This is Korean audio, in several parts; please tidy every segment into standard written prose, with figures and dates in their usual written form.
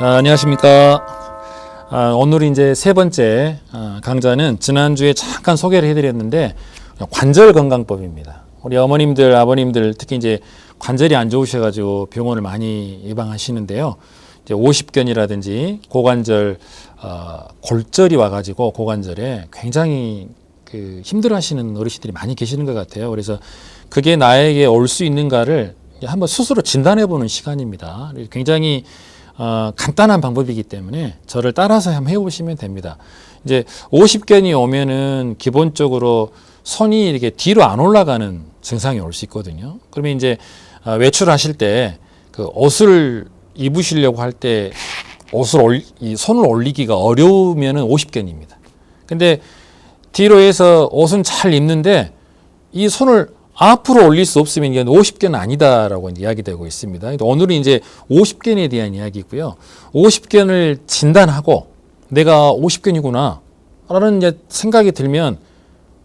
자, 안녕하십니까. 오늘 이제 세 번째 강좌는 지난주에 잠깐 소개를 해드렸는데 관절 건강법입니다. 우리 어머님들, 아버님들 특히 이제 관절이 안 좋으셔가지고 병원을 많이 예방하시는데요. 이제 50견이라든지 고관절, 골절이 와가지고 고관절에 굉장히 힘들어하시는 어르신들이 많이 계시는 것 같아요. 그래서 그게 나에게 올 수 있는가를 한번 스스로 진단해보는 시간입니다. 굉장히 간단한 방법이기 때문에 저를 따라서 한번 해보시면 됩니다. 이제 50견이 오면은 기본적으로 손이 이렇게 뒤로 안 올라가는 증상이 올 수 있거든요. 그러면 이제 외출하실 때 그 옷을 입으시려고 할 때 손을 올리기가 어려우면은 50견입니다. 근데 뒤로 해서 옷은 잘 입는데 이 손을 앞으로 올릴 수 없으면 이게 50견은 아니다라고 이야기되고 있습니다. 오늘은 이제 50견에 대한 이야기고요. 50견을 진단하고 내가 50견이구나 라는 이제 생각이 들면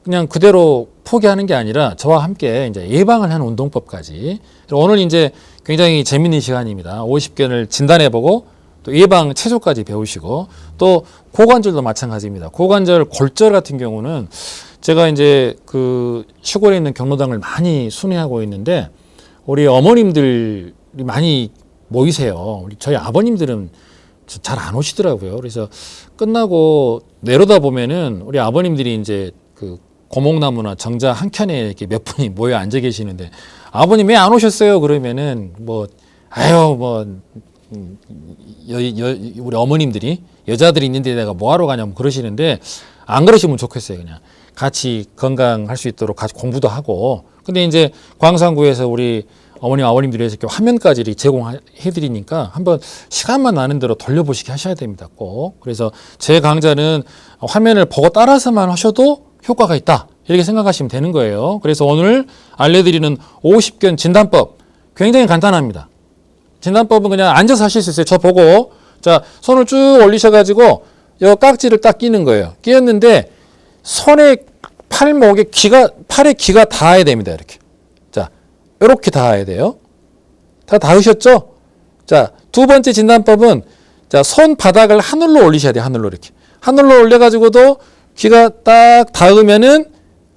그냥 그대로 포기하는 게 아니라 저와 함께 이제 예방을 하는 운동법까지. 오늘 이제 굉장히 재밌는 시간입니다. 50견을 진단해보고 또 예방 체조까지 배우시고 또 고관절도 마찬가지입니다. 고관절 골절 같은 경우는 제가 이제 그 시골에 있는 경로당을 많이 순회하고 있는데 우리 어머님들이 많이 모이세요. 저희 아버님들은 잘 안 오시더라고요. 그래서 끝나고 내려다 보면은 우리 아버님들이 이제 그 고목나무나 정자 한 켠에 이렇게 몇 분이 모여 앉아 계시는데 아버님 왜 안 오셨어요? 그러면은 우리 어머님들이 여자들이 있는데 내가 뭐하러 가냐고 그러시는데 안 그러시면 좋겠어요. 그냥 같이 건강할 수 있도록 같이 공부도 하고. 근데 이제 광산구에서 우리 어머님, 아버님들이 해서 이렇게 화면까지 이렇게 제공해 드리니까 한번 시간만 나는 대로 돌려보시게 하셔야 됩니다. 꼭. 그래서 제 강좌는 화면을 보고 따라서만 하셔도 효과가 있다. 이렇게 생각하시면 되는 거예요. 그래서 오늘 알려드리는 50견 진단법 굉장히 간단합니다. 진단법은 그냥 앉아서 하실 수 있어요. 저 보고. 자, 손을 쭉 올리셔가지고 이 깍지를 딱 끼는 거예요. 끼었는데 손에 팔에 기가 닿아야 됩니다. 이렇게. 자, 이렇게 닿아야 돼요. 다 닿으셨죠? 자, 두 번째 진단법은 자, 손바닥을 하늘로 올리셔야 돼요. 하늘로 이렇게. 하늘로 올려가지고도 귀가 딱 닿으면은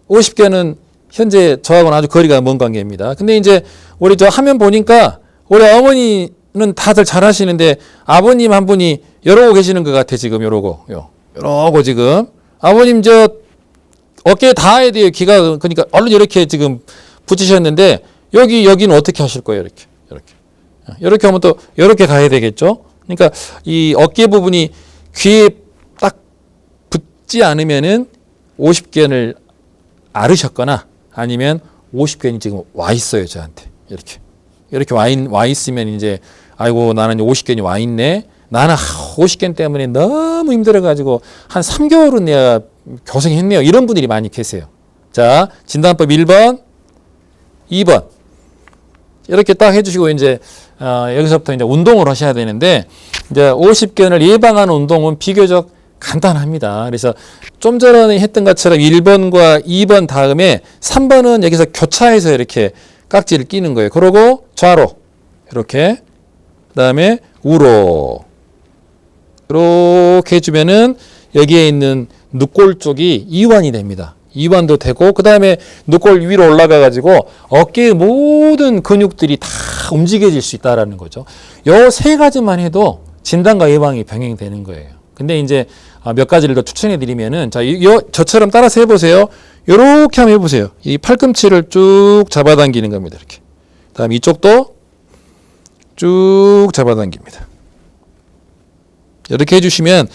50견은 현재 저하고는 아주 거리가 먼 관계입니다. 근데 이제 우리 저 화면 보니까 우리 어머니는 다들 잘 하시는데 아버님 한 분이 이러고 계시는 것 같아. 지금 이러고 지금 아버님 저 어깨에 닿아야 돼요. 귀가. 그러니까 얼른 이렇게 지금 붙이셨는데 여기는 어떻게 하실 거예요? 이렇게 하면 또 이렇게 가야 되겠죠. 그러니까 이 어깨 부분이 귀에 딱 붙지 않으면은 50견을 앓으셨거나 아니면 50견이 지금 와 있어요. 저한테 이렇게 와 있으면 이제 아이고 나는 50견이 와 있네. 나는 50견 때문에 너무 힘들어가지고 한 3개월은 내가 고생했네요. 이런 분들이 많이 계세요. 자, 진단법 1번, 2번. 이렇게 딱 해주시고, 이제, 여기서부터 이제 운동을 하셔야 되는데, 이제 50견을 예방하는 운동은 비교적 간단합니다. 그래서 좀 전에 했던 것처럼 1번과 2번 다음에 3번은 여기서 교차해서 이렇게 깍지를 끼는 거예요. 그러고 좌로, 이렇게. 그 다음에 우로. 이렇게 해주면은 여기에 있는 늑골 쪽이 이완이 됩니다. 이완도 되고 그 다음에 늑골 위로 올라가 가지고 어깨의 모든 근육들이 다 움직여질 수 있다라는 거죠. 요 세 가지만 해도 진단과 예방이 병행되는 거예요. 근데 이제 몇 가지를 더 추천해 드리면은 자, 저처럼 따라서 해보세요. 요렇게 한번 해보세요. 이 팔꿈치를 쭉 잡아당기는 겁니다. 이렇게. 다음 이쪽도 쭉 잡아당깁니다. 이렇게 해주시면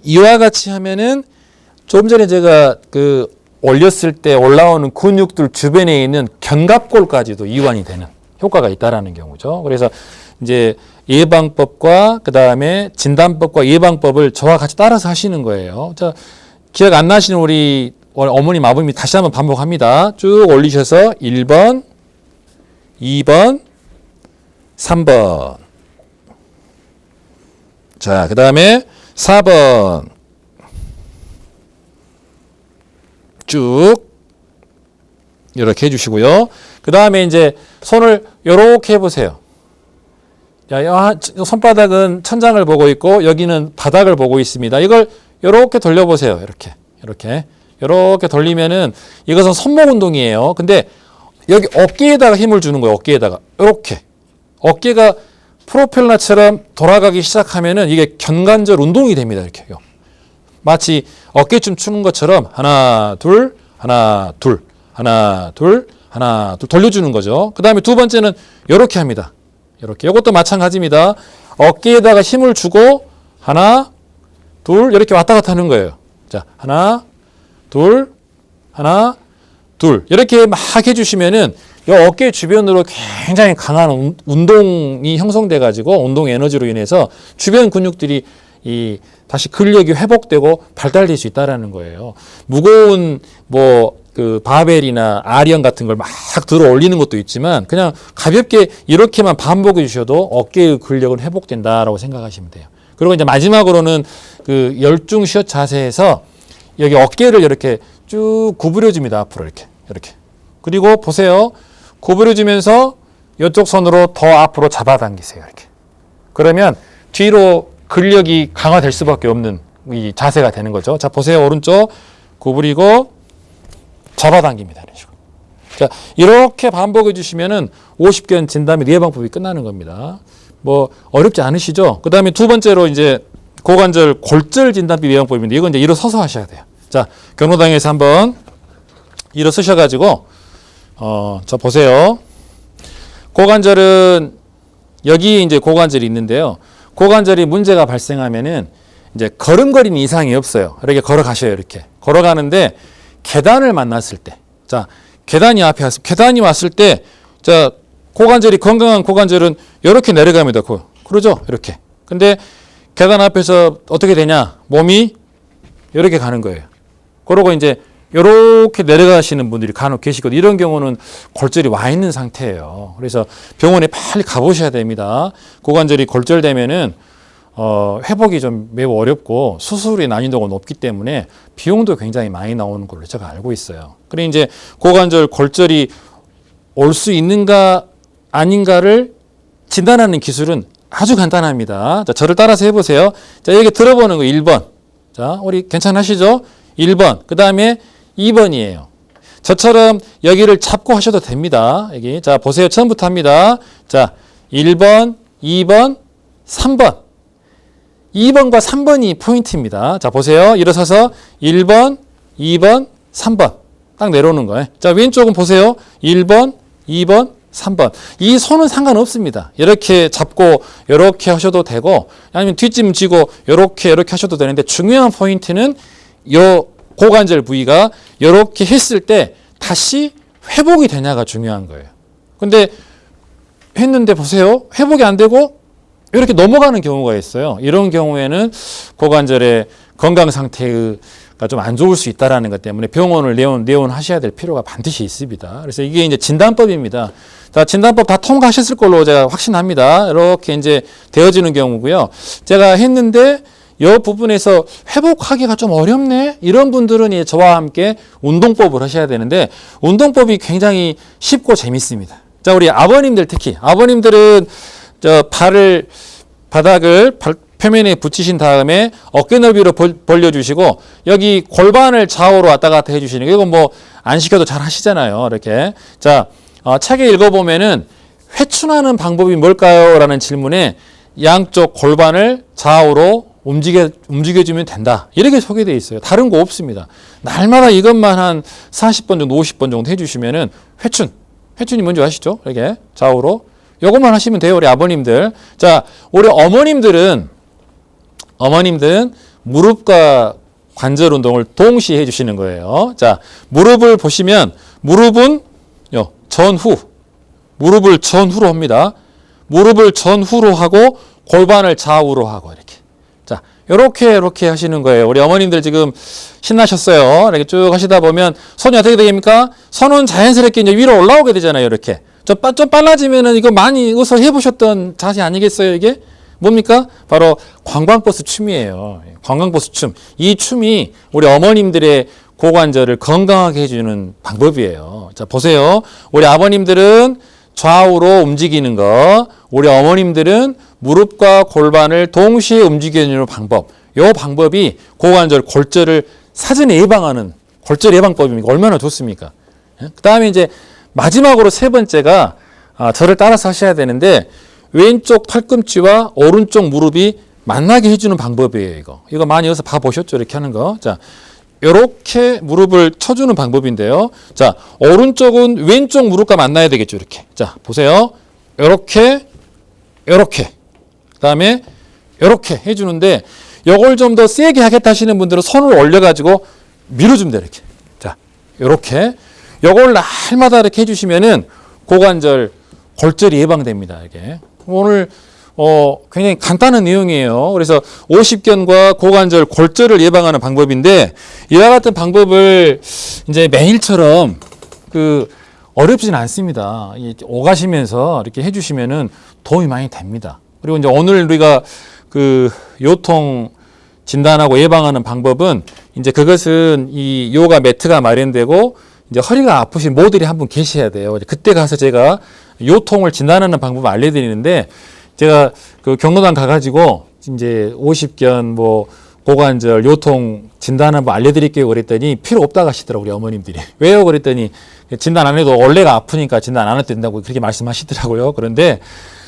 이와 같이 하면은 좀 전에 제가 올렸을 때 올라오는 근육들 주변에 있는 견갑골까지도 이완이 되는 효과가 있다라는 경우죠. 그래서 이제 예방법과 그 다음에 진단법과 예방법을 저와 같이 따라서 하시는 거예요. 자, 기억 안 나시는 우리 어머님, 아버님이 다시 한번 반복합니다. 쭉 올리셔서 1번, 2번, 3번. 자, 그 다음에 4번. 쭉 이렇게 해주시고요. 그 다음에 이제 손을 이렇게 해보세요. 손바닥은 천장을 보고 있고 여기는 바닥을 보고 있습니다. 이걸 이렇게 돌려보세요. 이렇게 돌리면은 이것은 손목 운동이에요. 근데 여기 어깨에다가 힘을 주는 거예요. 어깨에다가 이렇게 어깨가 프로펠러처럼 돌아가기 시작하면은 이게 견관절 운동이 됩니다. 이렇게요. 마치 어깨춤 추는 것처럼 하나 둘 하나 둘 하나 둘 하나 둘 돌려주는 거죠. 그 다음에 두 번째는 이렇게 합니다. 이렇게 이것도 마찬가지입니다. 어깨에다가 힘을 주고 하나 둘 이렇게 왔다 갔다 하는 거예요. 자 하나 둘 하나 둘 이렇게 막 해주시면은 이 어깨 주변으로 굉장히 강한 운동이 형성돼 가지고 운동 에너지로 인해서 주변 근육들이 다시 근력이 회복되고 발달될 수 있다라는 거예요. 무거운 그 바벨이나 아리언 같은 걸 막 들어 올리는 것도 있지만 그냥 가볍게 이렇게만 반복해 주셔도 어깨의 근력은 회복된다라고 생각하시면 돼요. 그리고 이제 마지막으로는 그 열중 시옷 자세에서 여기 어깨를 이렇게 쭉 구부려 줍니다. 앞으로 이렇게. 그리고 보세요. 구부려 주면서 이쪽 손으로 더 앞으로 잡아당기세요. 이렇게. 그러면 뒤로 근력이 강화될 수밖에 없는 이 자세가 되는 거죠. 자, 보세요. 오른쪽 구부리고 잡아당깁니다. 이런 식으로. 자, 이렇게 반복해 주시면은 50견 진단및 예방법이 끝나는 겁니다. 어렵지 않으시죠? 그 다음에 두 번째로 이제 고관절 골절 진단법 예방법인데 이건 이제 일어서서 하셔야 돼요. 자, 경로당에서 한번 일어서셔가지고 저 보세요. 고관절은 여기 이제 고관절이 있는데요. 고관절이 문제가 발생하면은 이제 걸음걸이는 이상이 없어요. 이렇게 걸어가셔요. 이렇게 걸어가는데 계단을 만났을 때, 자 계단이 앞에 왔을 계단이 왔을 때, 자 고관절이 건강한 고관절은 이렇게 내려갑니다. 그러죠? 이렇게. 근데 계단 앞에서 어떻게 되냐? 몸이 이렇게 가는 거예요. 그러고 이제 이렇게 내려가시는 분들이 간혹 계시거든요. 이런 경우는 골절이 와 있는 상태예요. 그래서 병원에 빨리 가보셔야 됩니다. 고관절이 골절되면은 회복이 좀 매우 어렵고 수술의 난이도가 높기 때문에 비용도 굉장히 많이 나오는 걸로 제가 알고 있어요. 그래 이제 고관절 골절이 올 수 있는가 아닌가를 진단하는 기술은 아주 간단합니다. 자, 저를 따라서 해보세요. 자, 여기 들어보는 거 1번. 자, 우리 괜찮으시죠? 1번. 그 다음에 2번이에요. 저처럼 여기를 잡고 하셔도 됩니다. 여기. 자, 보세요. 처음부터 합니다. 자, 1번, 2번, 3번. 2번과 3번이 포인트입니다. 자, 보세요. 일어서서 1번, 2번, 3번. 딱 내려오는 거예요. 자, 왼쪽은 보세요. 1번, 2번, 3번. 이 손은 상관없습니다. 이렇게 잡고 이렇게 하셔도 되고 아니면 뒷짐 지고 이렇게 하셔도 되는데 중요한 포인트는 요 고관절 부위가 이렇게 했을 때 다시 회복이 되냐가 중요한 거예요. 근데 했는데 보세요. 회복이 안 되고 이렇게 넘어가는 경우가 있어요. 이런 경우에는 고관절의 건강 상태가 좀 안 좋을 수 있다라는 것 때문에 병원을 내원하셔야 될 필요가 반드시 있습니다. 그래서 이게 이제 진단법입니다. 자, 진단법 다 통과하셨을 걸로 제가 확신합니다. 이렇게 이제 되어지는 경우고요. 제가 했는데 이 부분에서 회복하기가 좀 어렵네? 이런 분들은 저와 함께 운동법을 하셔야 되는데 운동법이 굉장히 쉽고 재밌습니다. 자, 우리 아버님들 특히 아버님들은 바닥을 표면에 붙이신 다음에 어깨 넓이로 벌려주시고 여기 골반을 좌우로 왔다 갔다 해주시는 거 이건 안 시켜도 잘 하시잖아요. 이렇게. 자, 책에 읽어보면은 회춘하는 방법이 뭘까요? 라는 질문에 양쪽 골반을 좌우로 움직여주면 된다. 이렇게 소개되어 있어요. 다른 거 없습니다. 날마다 이것만 한 40번 정도, 50번 정도 해주시면은 회춘이 뭔지 아시죠? 이렇게 좌우로. 요것만 하시면 돼요. 우리 아버님들. 자, 우리 어머님들은 무릎과 관절 운동을 동시에 해주시는 거예요. 자, 무릎을 보시면 무릎은 무릎을 전후로 합니다. 무릎을 전후로 하고 골반을 좌우로 하고 이렇게. 자, 이렇게 하시는 거예요. 우리 어머님들 지금 신나셨어요. 이렇게 쭉 하시다 보면 손이 어떻게 되겠습니까? 손은 자연스럽게 이제 위로 올라오게 되잖아요. 이렇게. 좀 빨라지면은 이거 많이 어서 해보셨던 자세 아니겠어요? 이게 뭡니까? 바로 관광버스 춤이에요. 관광버스 춤. 이 춤이 우리 어머님들의 고관절을 건강하게 해주는 방법이에요. 자, 보세요. 우리 아버님들은 좌우로 움직이는 거, 우리 어머님들은 무릎과 골반을 동시에 움직이는 방법. 이 방법이 고관절 골절을 사전에 예방하는 골절 예방법입니다. 얼마나 좋습니까? 그 다음에 이제 마지막으로 세 번째가 저를 따라서 하셔야 되는데 왼쪽 팔꿈치와 오른쪽 무릎이 만나게 해주는 방법이에요. 이거 많이 여기서 봐보셨죠? 이렇게 하는 거. 자, 이렇게 무릎을 쳐주는 방법인데요. 자, 오른쪽은 왼쪽 무릎과 만나야 되겠죠. 이렇게. 자, 보세요. 이렇게, 이렇게. 그 다음에 이렇게 해주는데 이걸 좀 더 세게 하겠다 하시는 분들은 손을 올려가지고 밀어주면 돼요. 이렇게. 자, 이렇게. 이걸 날마다 이렇게 해주시면은 고관절 골절이 예방됩니다. 이게. 오늘 굉장히 간단한 내용이에요. 그래서 오십견과 고관절 골절을 예방하는 방법인데 이와 같은 방법을 이제 매일처럼 어렵진 않습니다. 오가시면서 이렇게 해주시면은 도움이 많이 됩니다. 그리고 이제 오늘 우리가 요통 진단하고 예방하는 방법은 이제 그것은 이 요가 매트가 마련되고 이제 허리가 아프신 모델이 한 분 계셔야 돼요. 그때 가서 제가 요통을 진단하는 방법을 알려드리는데 제가 경로당 가가지고 이제 50견 고관절 요통 진단하는 법 알려드릴게요 그랬더니 필요 없다고 하시더라고요. 우리 어머님들이. 왜요? 그랬더니 진단 안 해도 원래가 아프니까 진단 안 해도 된다고 그렇게 말씀하시더라고요. 그런데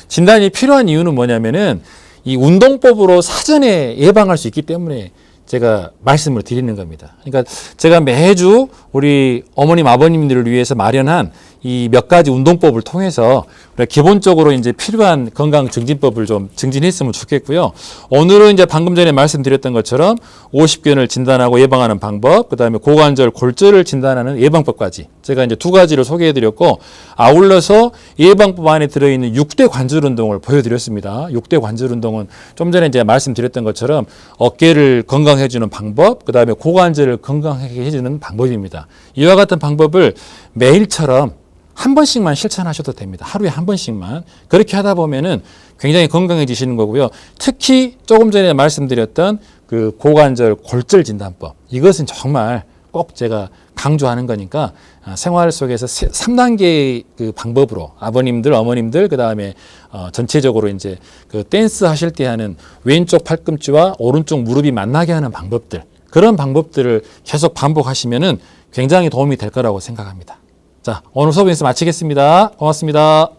진단이 필요한 이유는 뭐냐면은 이 운동법으로 사전에 예방할 수 있기 때문에 제가 말씀을 드리는 겁니다. 그러니까 제가 매주 우리 어머님, 아버님들을 위해서 마련한 이 몇 가지 운동법을 통해서 우리가 기본적으로 이제 필요한 건강 증진법을 좀 증진했으면 좋겠고요. 오늘은 이제 방금 전에 말씀드렸던 것처럼 50견을 진단하고 예방하는 방법, 그 다음에 고관절 골절을 진단하는 예방법까지 제가 이제 두 가지를 소개해드렸고 아울러서 예방법 안에 들어있는 6대 관절 운동을 보여드렸습니다. 6대 관절 운동은 좀 전에 이제 말씀드렸던 것처럼 어깨를 건강해주는 방법, 그 다음에 고관절을 건강하게 해주는 방법입니다. 이와 같은 방법을 매일처럼 한 번씩만 실천하셔도 됩니다. 하루에 한 번씩만. 그렇게 하다 보면은 굉장히 건강해지시는 거고요. 특히 조금 전에 말씀드렸던 고관절 골절 진단법. 이것은 정말 꼭 제가 강조하는 거니까 생활 속에서 3단계의 방법으로 아버님들, 어머님들, 그 다음에 전체적으로 이제 댄스 하실 때 하는 왼쪽 팔꿈치와 오른쪽 무릎이 만나게 하는 방법들. 그런 방법들을 계속 반복하시면은 굉장히 도움이 될 거라고 생각합니다. 자, 오늘 수업 인수 마치겠습니다. 고맙습니다.